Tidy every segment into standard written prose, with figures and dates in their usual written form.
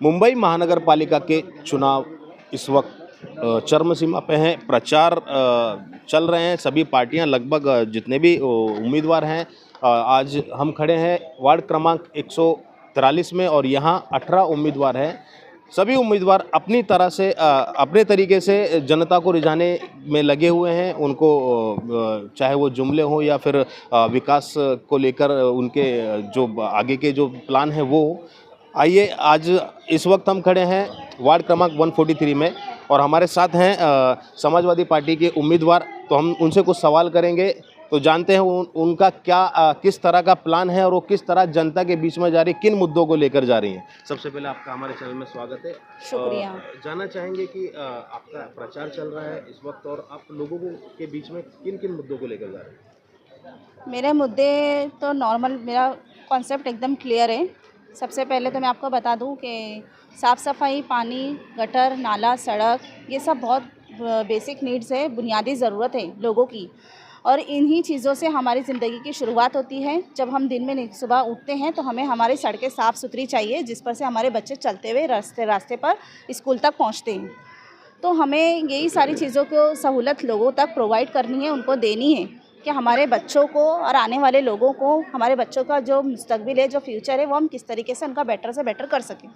मुंबई महानगर पालिका के चुनाव इस वक्त चरम सीमा पे हैं। प्रचार चल रहे हैं। सभी पार्टियां लगभग जितने भी उम्मीदवार हैं, आज हम खड़े हैं वार्ड क्रमांक 143 में और यहां 18 उम्मीदवार हैं। सभी उम्मीदवार अपनी तरह से अपने तरीके से जनता को रिझाने में लगे हुए हैं। उनको चाहे वो जुमले हों या फिर विकास को लेकर उनके जो आगे के जो प्लान है वो। आइए, आज इस वक्त हम खड़े हैं वार्ड क्रमांक 143 में और हमारे साथ हैं समाजवादी पार्टी के उम्मीदवार। तो हम उनसे कुछ सवाल करेंगे, तो जानते हैं उनका क्या किस तरह का प्लान है और वो किस तरह जनता के बीच में जा रही, किन मुद्दों को लेकर जा रही हैं। सबसे पहले आपका हमारे चैनल में स्वागत है। शुक्रिया। जानना चाहेंगे कि आपका प्रचार चल रहा है इस वक्त और आप लोगों के बीच में किन किन मुद्दों को लेकर जा रहे हैं। मेरे मुद्दे तो नॉर्मल, मेरा कॉन्सेप्ट एकदम क्लियर है। सबसे पहले तो मैं आपको बता दूं कि साफ़ सफाई, पानी, गटर, नाला, सड़क, ये सब बहुत बेसिक नीड्स है, बुनियादी ज़रूरत है लोगों की। और इन्हीं चीज़ों से हमारी ज़िंदगी की शुरुआत होती है। जब हम दिन में सुबह उठते हैं तो हमें हमारी सड़कें साफ़ सुथरी चाहिए, जिस पर से हमारे बच्चे चलते हुए रास्ते पर स्कूल तक पहुँचते हैं। तो हमें यही सारी चीज़ों को सहूलत लोगों तक प्रोवाइड करनी है, उनको देनी है कि हमारे बच्चों को और आने वाले लोगों को, हमारे बच्चों का जो मुस्तकबिल है, जो फ्यूचर है, वो हम किस तरीके से उनका बेटर से बेटर कर सकें।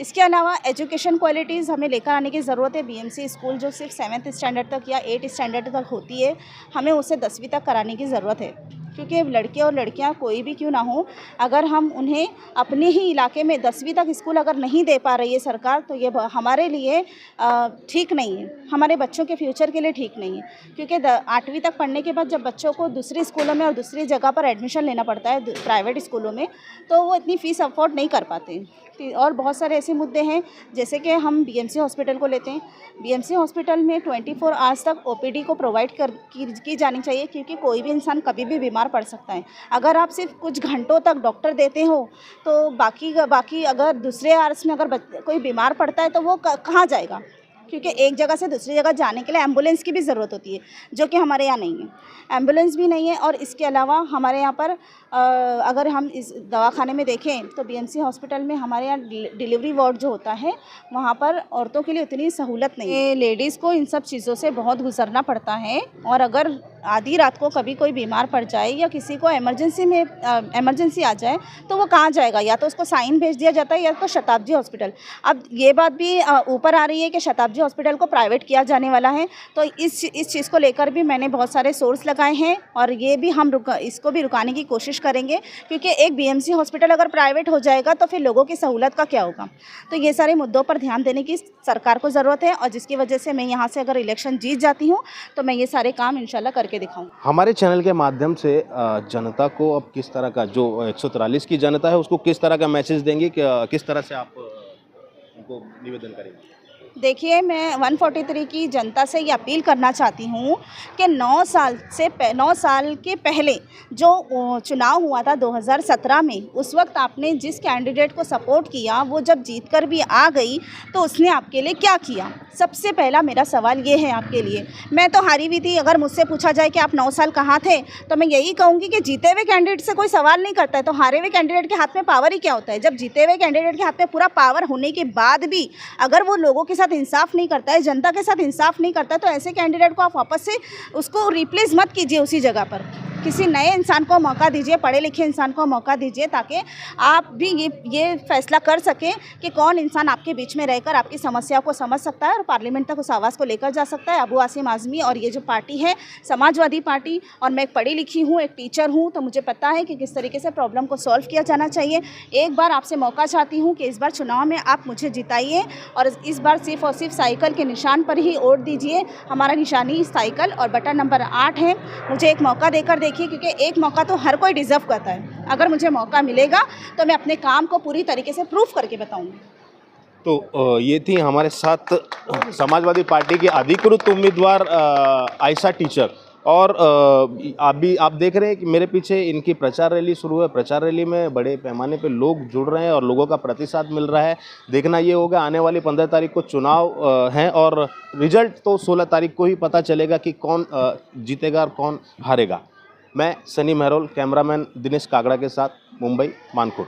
इसके अलावा एजुकेशन क्वालिटीज़ हमें लेकर आने की ज़रूरत है। बीएमसी स्कूल जो सिर्फ 7th स्टैंडर्ड तक या 8th स्टैंडर्ड तक होती है, हमें उसे 10वीं तक कराने की ज़रूरत है। क्योंकि लड़के और लड़कियां कोई भी क्यों ना हो, अगर हम उन्हें अपने ही इलाके में 10वीं तक स्कूल अगर नहीं दे पा रही है सरकार, तो ये हमारे लिए ठीक नहीं है, हमारे बच्चों के फ्यूचर के लिए ठीक नहीं है। क्योंकि 8वीं तक पढ़ने के बाद जब बच्चों को दूसरी स्कूलों में और दूसरी जगह पर एडमिशन लेना पड़ता है प्राइवेट स्कूलों में, तो वो इतनी फ़ीस अफोर्ड नहीं कर पाते। और बहुत सारे ऐसे मुद्दे हैं, जैसे कि हम बीएमसी हॉस्पिटल को लेते हैं। बीएमसी हॉस्पिटल में 24 आवर्स तक ओपीडी को प्रोवाइड की जानी चाहिए, क्योंकि कोई भी इंसान कभी भी बीमार पड़ सकता है। अगर आप सिर्फ कुछ घंटों तक डॉक्टर देते हो, तो बाकी अगर दूसरे आवर्स में अगर कोई बीमार पड़ता है तो वो कहाँ जाएगा? क्योंकि एक जगह से दूसरी जगह जाने के लिए एम्बुलेंस की भी ज़रूरत होती है, जो कि हमारे यहाँ नहीं है। एम्बुलेंस भी नहीं है। और इसके अलावा हमारे यहाँ पर अगर हम इस दवाखाने में देखें तो बीएमसी हॉस्पिटल में हमारे यहाँ डिलीवरी वार्ड जो होता है, वहाँ पर औरतों के लिए उतनी सहूलत नहीं है। लेडीज़ को इन सब चीज़ों से बहुत गुजरना पड़ता है। और अगर आधी रात को कभी कोई बीमार पड़ जाए या किसी को इमरजेंसी आ जाए, तो वो कहाँ जाएगा? या तो उसको साइन भेज दिया जाता है या तो शताब्दी हॉस्पिटल। अब ये बात भी ऊपर आ रही है कि शताब्दी हॉस्पिटल को प्राइवेट किया जाने वाला है। तो इस चीज़ को लेकर भी मैंने बहुत सारे सोर्स लगाए हैं और ये भी हम इसको भी रुकाने की कोशिश करेंगे, क्योंकि एक बीएमसी हॉस्पिटल अगर प्राइवेट हो जाएगा तो फिर लोगों की सहूलत का क्या होगा? तो ये सारे मुद्दों पर ध्यान देने की सरकार को ज़रूरत है, और जिसकी वजह से मैं यहाँ से अगर इलेक्शन जीत जाती हूँ तो मैं ये सारे काम इंशाल्लाह करके दिखाऊँ। हमारे चैनल के माध्यम से जनता को अब किस तरह का, जो 143 की जनता है, उसको किस तरह का मैसेज देंगे, किस तरह से आप उनको निवेदन करेंगे? देखिए, मैं 143 की जनता से ये अपील करना चाहती हूँ कि 9 साल के पहले जो चुनाव हुआ था 2017 में, उस वक्त आपने जिस कैंडिडेट को सपोर्ट किया, वो जब जीतकर भी आ गई तो उसने आपके लिए क्या किया? सबसे पहला मेरा सवाल ये है आपके लिए। मैं तो हारी हुई थी। अगर मुझसे पूछा जाए कि आप 9 साल कहाँ थे, तो मैं यही कहूँगी कि जीते हुए कैंडिडेट से कोई सवाल नहीं करता है, तो हारे हुए कैंडिडेट के हाथ में पावर ही क्या होता है? जब जीते हुए कैंडिडेट के हाथ में पूरा पावर होने के बाद भी अगर वो लोगों के साथ इंसाफ नहीं करता है, जनता के साथ इंसाफ नहीं करता है, तो ऐसे कैंडिडेट को आप वापस से उसको रिप्लेस मत कीजिए उसी जगह पर। किसी नए इंसान को मौका दीजिए, पढ़े लिखे इंसान को मौका दीजिए, ताकि आप भी ये फैसला कर सकें कि कौन इंसान आपके बीच में रहकर आपकी समस्याओं को समझ सकता है और पार्लियामेंट तक उस आवाज़ को लेकर जा सकता है। अबू आसिम आज़मी और ये जो पार्टी है समाजवादी पार्टी, और मैं एक पढ़ी लिखी हूँ, एक टीचर हूँ, तो मुझे पता है कि किस तरीके से प्रॉब्लम को सॉल्व किया जाना चाहिए। एक बार आपसे मौका चाहती हूँ कि इस बार चुनाव में आप मुझे जिताइए और इस बार सिर्फ और सिर्फ साइकिल के निशान पर ही वोट दीजिए। हमारा निशानी साइकिल और बटन नंबर 8 है। मुझे एक मौका देकर देखिए, क्योंकि एक मौका तो हर कोई डिज़र्व करता है। अगर मुझे मौका मिलेगा तो मैं अपने काम को पूरी तरीके से प्रूफ करके बताऊंगी। तो ये थी हमारे साथ समाजवादी पार्टी की अधिकृत उम्मीदवार आयशा टीचर। और आप देख रहे हैं कि मेरे पीछे इनकी प्रचार रैली शुरू है। प्रचार रैली में बड़े पैमाने पे लोग जुड़ रहे हैं और लोगों का प्रतिसाद मिल रहा है। देखना ये होगा, आने वाली 15 तारीख को चुनाव है और रिजल्ट तो 16 तारीख को ही पता चलेगा कि कौन जीतेगा और कौन हारेगा। मैं सनी महरोल, कैमरामैन दिनेश कागड़ा के साथ, मुंबई, मानकुड़।